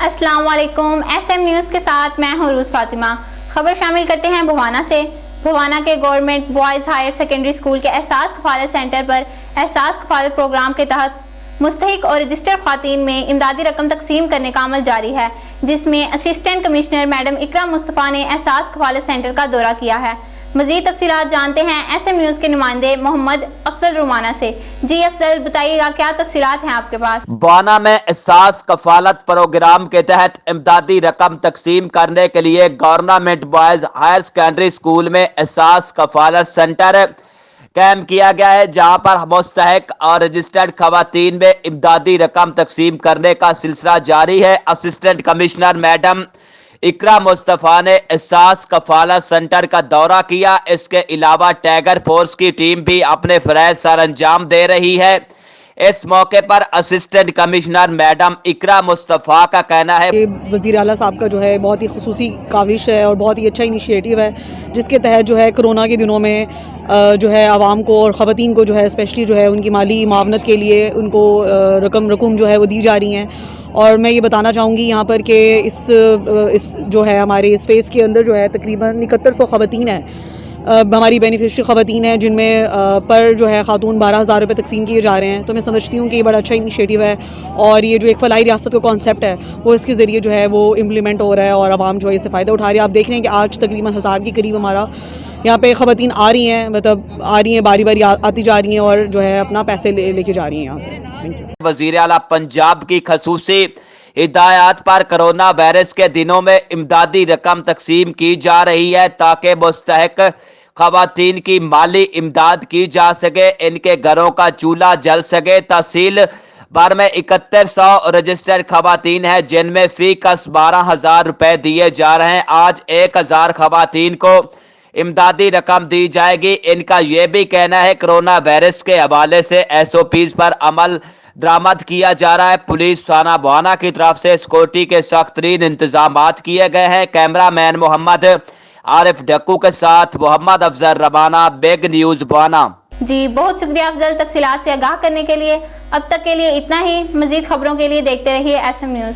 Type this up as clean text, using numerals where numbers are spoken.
अस्सलाम वालेकुम। SM news के साथ मैं हूँ रूस फातिमा। खबर शामिल करते हैं भवाना से। भवाना के government boys higher secondary school के एहसास कफालत सेंटर पर एहसास कफालत प्रोग्राम के तहत मुस्तहिक और रजिस्टर्ड ख़वातीन में इमदादी रकम तकसीम करने का अमल जारी है, जिसमें असिस्टेंट कमिश्नर मैडम इकरा मुस्तफ़ा ने एहसास कफालत सेंटर का दौरा किया है। मज़ीद तफसीलात जानते हैं SM न्यूज़ के नुमाइंदे मोहम्मद अफजल रुमाना से। जी अफजल, बताइएगा क्या तफसीलात हैं आपके पास? भवाना में एहसास कफालत प्रोग्राम के तहत इमदादी रकम तकसीम करने के लिए government boys higher secondary school में एहसास कफालत सेंटर कायम किया गया है, जहां पर मुस्तहिक और रजिस्टर्ड खवातीन में इमदादी रकम तकसीम करने का सिलसिला जारी है। असिस्टेंट कमिश्नर मैडम इकरा मुस्तफ़ा ने एहसास कफालत सेंटर का दौरा किया। इसके अलावा टाइगर फोर्स की टीम भी अपने फरज़ सर अंजाम दे रही है। इस मौके पर असिस्टेंट कमिश्नर मैडम इकरा मुस्तफ़ा का कहना है, वज़ीर आला साहब का जो है बहुत ही खुसूसी काविश है और बहुत ही अच्छा इनिशिएटिव है, जिसके तहत जो है कोरोना के दिनों में जो है आवाम को और ख़वातीन को जो है स्पेशली जो है उनकी माली मावनत के लिए उनको रकम जो है वो दी जा रही हैं। और मैं ये बताना चाहूँगी यहाँ पर कि इस जो है हमारे इस फेज़ के अंदर जो है तकरीबन 7100 ख़वातीन हैं, हमारी बेनिफिशरी ख़वातीन हैं, जिनमें पर जो है ख़ातून 12,000 रुपये तकसीम किए जा रहे हैं। तो मैं समझती हूँ कि ये बड़ा अच्छा इनिशिएटिव है और ये जो एक फलाई रियासत का कॉन्सेप्ट है वो इसके ज़रिए जो है वो इम्प्लीमेंट हो रहा है और आवाम जो है इससे फ़ायदा उठा रही है। आप देख रहे हैं कि आज तकरीबन 1000 के करीब हमारा यहाँ पे ख़वातीन आ रही हैं, मतलब आ रही हैं, बारी बारी आती जा रही हैं और जो है अपना पैसे लेके जा रही हैं यहाँ से। Thank you. वज़ीर आला पंजाब की खसूसी हिदायत पर कोरोना वायरस के दिनों में इमदादी रकम तकसीम की जा रही है, ताकि मुस्तहिक खवातीन की माली इमदाद की जा सके, इनके घरों का चूल्हा जल सके। तहसील भर में 7100 रजिस्टर्ड खवातीन हैं, जिनमें फी कस 12,000 रुपए दिए जा रहे हैं। आज 1000 खवातीन को इमदादी रकम दी जाएगी। इनका यह भी कहना है कोरोना वायरस के हवाले से SOPs पर अमल दरामद किया जा रहा है। पुलिस थाना भवाना की तरफ से सिक्योरिटी के सख्त तरीन इंतजामात किए गए हैं। कैमरा मैन मोहम्मद आरिफ डक्कू के साथ मोहम्मद अफजल रबाना, बिग न्यूज़ भवाना। जी बहुत शुक्रिया अफजल, तफसीलात से आगाह करने के लिए। अब तक के लिए इतना ही। मजीद खबरों के लिए देखते रहिए SM न्यूज़।